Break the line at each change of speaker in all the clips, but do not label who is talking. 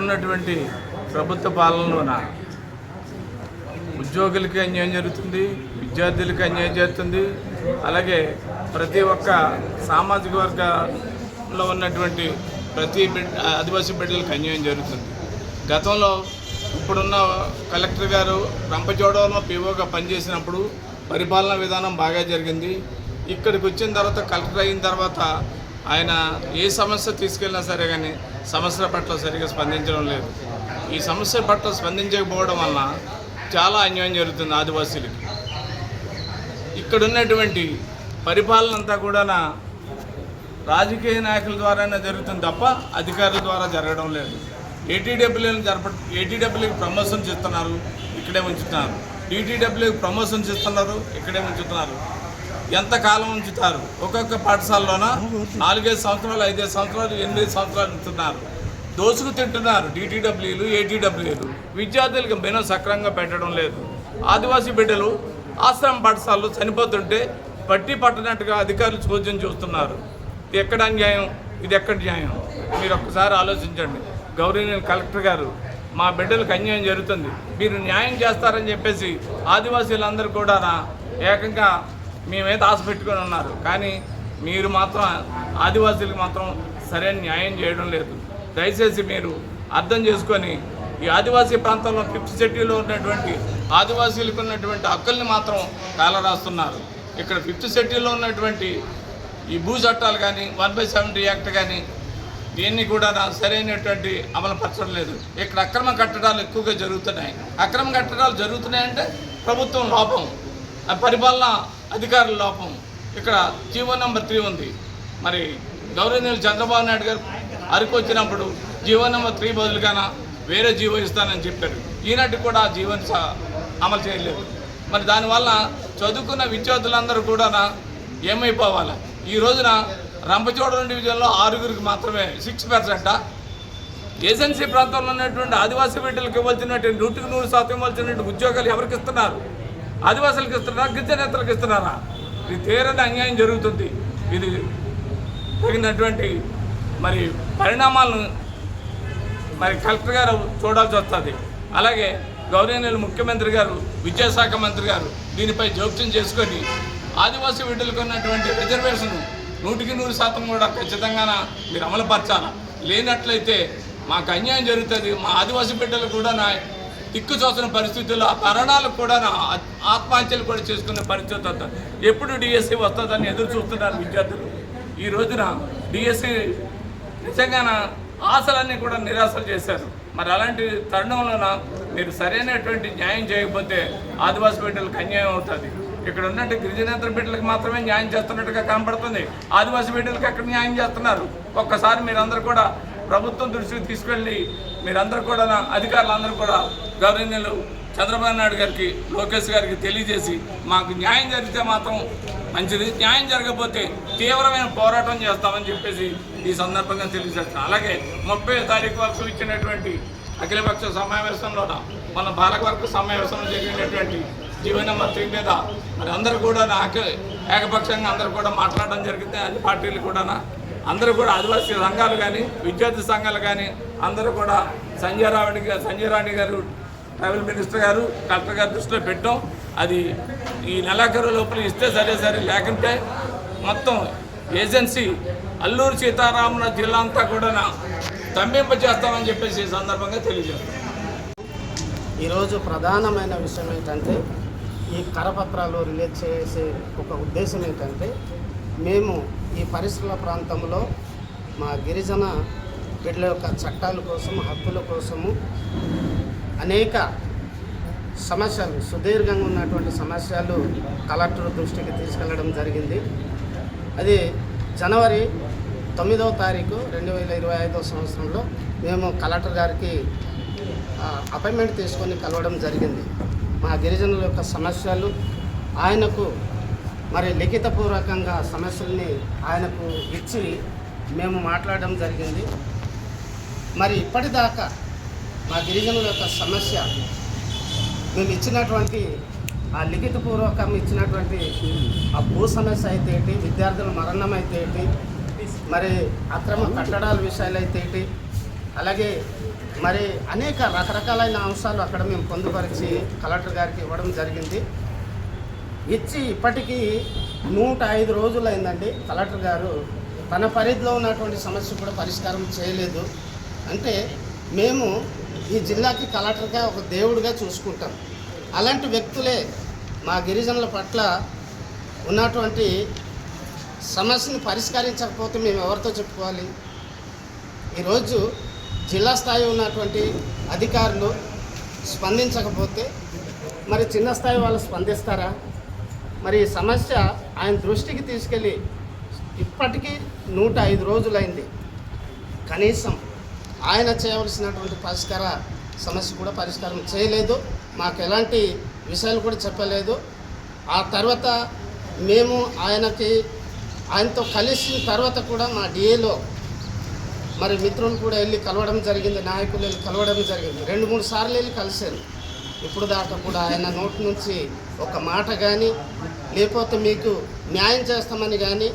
ఇక్కడున్నటువంటి ప్రభుత్వ పాలనలోన ఉద్యోగులకి అన్యాయం జరుగుతుంది, విద్యార్థులకి అన్యాయం జరుగుతుంది, అలాగే ప్రతి ఒక్క సామాజిక వర్గంలో ఉన్నటువంటి ప్రతి ఆదివాసీ బిడ్డలకు అన్యాయం జరుగుతుంది. గతంలో ఇప్పుడున్న కలెక్టర్ గారు రంపచోడవరంలో పీఓగా పనిచేసినప్పుడు పరిపాలనా విధానం బాగా జరిగింది. ఇక్కడికి వచ్చిన తర్వాత కలెక్టర్ అయిన తర్వాత ఆయన ఏ సమస్య తీసుకెళ్ళినా సరే కానీ సమస్యల పట్ల సరిగా స్పందించడం లేదు. ఈ సమస్య పట్ల స్పందించకపోవడం వలన చాలా అన్యాయం జరుగుతుంది ఆదివాసీలకి. ఇక్కడ ఉన్నటువంటి పరిపాలన అంతా కూడా రాజకీయ నాయకుల ద్వారానే జరుగుతుంది తప్ప అధికారుల ద్వారా జరగడం లేదు. ఏటీడబ్ల్యూకి ప్రమోషన్స్ ఇస్తున్నారు, ఇక్కడే ఉంచుతున్నారు. డీటీడబ్ల్యూకి ప్రమోషన్స్ ఇస్తున్నారు, ఇక్కడే ఉంచుతున్నారు. ఎంతకాలం ఉంచుతారు? ఒక్కొక్క పాఠశాలలోన 4-5 సంవత్సరాలు, 5 సంవత్సరాలు, 8 సంవత్సరాలు ఉంచుతున్నారు. దోసుకు తింటున్నారు డీటీడబ్ల్యూలు, ఏటీడబ్ల్యూలు. విద్యార్థులకు మెనూ సక్రమంగా పెట్టడం లేదు. ఆదివాసీ బిడ్డలు ఆశ్రమ పాఠశాలలో చనిపోతుంటే పట్టి పట్టనట్టుగా అధికారులు చోద్యం చూస్తున్నారు. ఇది ఎక్కడ అన్యాయం? ఇది ఎక్కడ న్యాయం? మీరు ఒక్కసారి ఆలోచించండి. గౌరవనీయ కలెక్టర్ గారు, మా బిడ్డలకు అన్యాయం జరుగుతుంది, మీరు న్యాయం చేస్తారని చెప్పేసి ఆదివాసీలందరూ కూడా ఏకంగా మేమైతే ఆశ పెట్టుకొని ఉన్నారు. కానీ మీరు మాత్రం ఆదివాసీలకు మాత్రం సరైన న్యాయం చేయడం లేదు. దయచేసి మీరు అర్థం చేసుకొని ఈ ఆదివాసీ ప్రాంతంలో 5th షెడ్యూల్లో ఉన్నటువంటి ఆదివాసీలకు ఉన్నటువంటి హక్కుల్ని మాత్రం కాలరాస్తున్నారు. ఇక్కడ 5th షెడ్యూల్లో ఉన్నటువంటి ఈ భూ చట్టాలు కానీ 1/70 యాక్ట్ కానీ దీన్ని కూడా సరైనటువంటి అమలు పరచడం లేదు. ఇక్కడ అక్రమ కట్టడాలు ఎక్కువగా జరుగుతున్నాయి. అక్రమ కట్టడాలు జరుగుతున్నాయంటే ప్రభుత్వం లోపం, పరిపాలన అధికారుల లోపం. ఇక్కడ జీవో నెంబర్ 3 ఉంది. మరి గౌరవనీయులు చంద్రబాబు నాయుడు గారు అరకు వచ్చినప్పుడు జీవో నెంబర్ 3 బదులుగానా వేరే జీవో ఇస్తానని చెప్పారు. ఈనాటికి కూడా ఆ జీవోని అమలు చేయలేదు. మరి దానివల్ల చదువుకున్న విద్యార్థులందరూ కూడా ఏమైపోవాలి? ఈ రోజున రంపచోడవరం డివిజన్లో 6గురికి మాత్రమే 6%. ఏజెన్సీ ప్రాంతంలో ఉన్నటువంటి ఆదివాసీ బిడ్డలకు ఇవ్వాల్సినటువంటి 100% ఇవ్వాల్సినటువంటి ఉద్యోగాలు ఎవరికి ఇస్తున్నారు? ఆదివాసులకు ఇస్తున్నారా? గిరిజనేతలకు ఇస్తున్నారా? ఇది తీరని అన్యాయం జరుగుతుంది. ఇది తగినటువంటి మరి పరిణామాలను మరి కలెక్టర్ గారు చూడాల్సి వస్తుంది. అలాగే గౌరవనీయులు ముఖ్యమంత్రి గారు, విద్యాశాఖ మంత్రి గారు దీనిపై జోక్యం చేసుకొని ఆదివాసీ బిడ్డలకు ఉన్నటువంటి రిజర్వేషన్ 100% కూడా ఖచ్చితంగా మీరు అమలుపరచాలి. లేనట్లయితే మాకు అన్యాయం జరుగుతుంది. మా ఆదివాసీ బిడ్డలు కూడా దిక్కు చూసిన పరిస్థితుల్లో ఆ తరుణాలకు కూడా ఆత్మహత్యలు కూడా చేసుకునే పరిస్థితి వస్తుంది. ఎప్పుడు డిఎస్సి వస్తుందని ఎదురు చూస్తున్నారు విద్యార్థులు. ఈ రోజున డిఎస్సి నిజంగా ఆశలన్నీ కూడా నిరాశలు చేశారు. మరి అలాంటి తరుణంలోన మీరు సరైనటువంటి న్యాయం చేయకపోతే ఆదివాసీ బిడ్డలకు అన్యాయం అవుతుంది. ఇక్కడ ఉన్నట్టు గిరిజనేతర బిడ్డలకు మాత్రమే న్యాయం చేస్తున్నట్టుగా కనపడుతుంది. ఆదివాసీ బిడ్డలకు ఎక్కడ న్యాయం చేస్తున్నారు? ఒక్కసారి మీరందరూ కూడా ప్రభుత్వం దృష్టికి తీసుకెళ్ళి మీరందరూ కూడా అధికారులందరూ కూడా గవర్నర్లు చంద్రబాబు నాయుడు గారికి, లోకేష్ గారికి తెలియజేసి మాకు న్యాయం జరిగితే మాత్రం మంచిది, న్యాయం జరగకపోతే తీవ్రమైన పోరాటం చేస్తామని చెప్పేసి ఈ సందర్భంగా తెలియజేస్తాం. అలాగే 30వ తారీఖు వరకు ఇచ్చినటువంటి అఖిలపక్ష సమావేశంలో మన పాలకవర్గ సమావేశంలో జరిగినటువంటి జీవో నెంబర్ 3 మీద మరి అందరూ కూడా ఏకపక్షంగా అందరూ కూడా మాట్లాడడం జరిగింది. అన్ని పార్టీలు కూడా అందరూ కూడా ఆదివాసీ సంఘాలు కానీ విద్యార్థి సంఘాలు కానీ అందరూ కూడా సంజయ్ రాణి గారు ట్రావెల్ మినిస్టర్ గారు, కలెక్టర్ గారు దృష్టిలో పెట్టాం. అది ఈ నెలాఖరు లోపల ఇస్తే సరే, లేకుంటే మొత్తం ఏజెన్సీ అల్లూరు సీతారామరాజు జిల్లా అంతా కూడా స్తంభింప చేస్తామని చెప్పేసి ఈ సందర్భంగా తెలియజేస్తాం.
ఈరోజు ప్రధానమైన విషయం ఏంటంటే ఈ కరపత్రాలు రిలీజ్ చేసే ఒక ఉద్దేశం ఏంటంటే మేము ఈ పరిసర ప్రాంతంలో మా గిరిజన బిడ్డల యొక్క చట్టాల కోసం, హక్కుల కోసము అనేక సమస్యలు, సుదీర్ఘంగా ఉన్నటువంటి సమస్యలు కలెక్టర్ దృష్టికి తీసుకెళ్లడం జరిగింది. అది జనవరి 9వ తారీఖు 2025వ సంవత్సరంలో మేము కలెక్టర్ గారికి అపాయింట్మెంట్ తీసుకొని కలవడం జరిగింది. మా గిరిజనుల యొక్క సమస్యలు ఆయనకు మరి లిఖితపూర్వకంగా సమస్యల్ని ఆయనకు ఇచ్చి మేము మాట్లాడడం జరిగింది. మరి ఇప్పటిదాకా మా గిరిజనుల యొక్క సమస్య మేము ఇచ్చినటువంటి ఆ లిఖితపూర్వకం ఇచ్చినటువంటి ఆ భూ సమస్య అయితే ఏంటి, విద్యార్థుల మరణం అయితే ఏంటి, మరి అక్రమ కట్టడాల విషయాలు అయితే ఏంటి, అలాగే మరి అనేక రకరకాలైన అంశాలు అక్కడ మేము పొందుపరిచి కలెక్టర్ గారికి ఇవ్వడం జరిగింది. ఇచ్చి ఇప్పటికీ 105 రోజులైందండి. కలెక్టర్ గారు తన పరిధిలో ఉన్నటువంటి సమస్య కూడా పరిష్కారం చేయలేదు. అంటే మేము ఈ జిల్లాకి కలెక్టర్గా ఒక దేవుడిగా చూసుకుంటాం. అలాంటి వ్యక్తులే మా గిరిజనుల పట్ల ఉన్నటువంటి సమస్యను పరిష్కరించకపోతే మేము ఎవరితో చెప్పుకోవాలి? ఈరోజు జిల్లా స్థాయి ఉన్నటువంటి అధికారులు స్పందించకపోతే మరి చిన్న స్థాయి వాళ్ళు స్పందిస్తారా? మరి ఈ సమస్య ఆయన దృష్టికి తీసుకెళ్ళి ఇప్పటికీ 105 రోజులైంది. కనీసం ఆయన చేయవలసినటువంటి సమస్య కూడా పరిష్కారం చేయలేదు. మాకు ఎలాంటి విషయాలు కూడా చెప్పలేదు. ఆ తర్వాత మేము ఆయనతో కలిసిన తర్వాత కూడా మా డిఏలో మరి మిత్రులు కూడా వెళ్ళి కలవడం జరిగింది, నాయకులు వెళ్ళి కలవడం జరిగింది. 2-3 సార్లు వెళ్ళి కలిశాను. ఇప్పుడు దాకా కూడా ఆయన నోటి నుంచి ఒక మాట కానీ లేకపోతే మీకు న్యాయం చేస్తామని కానీ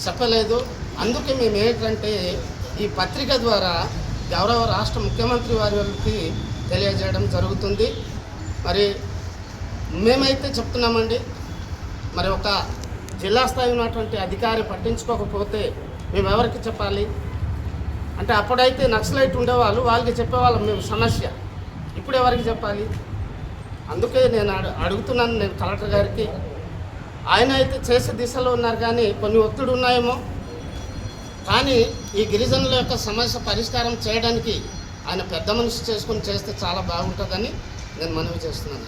చెప్పలేదు. అందుకే మేము ఏంటంటే ఈ పత్రిక ద్వారా గౌరవ రాష్ట్ర ముఖ్యమంత్రి వారికి తెలియజేయడం జరుగుతుంది. మరి మేమైతే చెప్తున్నామండి, మరి ఒక జిల్లా స్థాయి ఉన్నటువంటి అధికారి పట్టించుకోకపోతే మేము ఎవరికి చెప్పాలి? అంటే అప్పుడైతే నక్సలైట్ ఉండేవాళ్ళు, వాళ్ళకి చెప్పేవాళ్ళం మేము సమస్య. ఇప్పుడు ఎవరికి చెప్పాలి? అందుకే నేను అడుగుతున్నాను నేను కలెక్టర్ గారికి. ఆయన అయితే చేసే దిశలో ఉన్నారు కానీ కొన్ని ఒత్తిడి ఉన్నాయేమో, కానీ ఈ గిరిజనుల యొక్క సమస్య పరిష్కారం చేయడానికి ఆయన పెద్ద మనిషి చేసుకొని చేస్తే చాలా బాగుంటుందని నేను మనవి చేస్తున్నాను.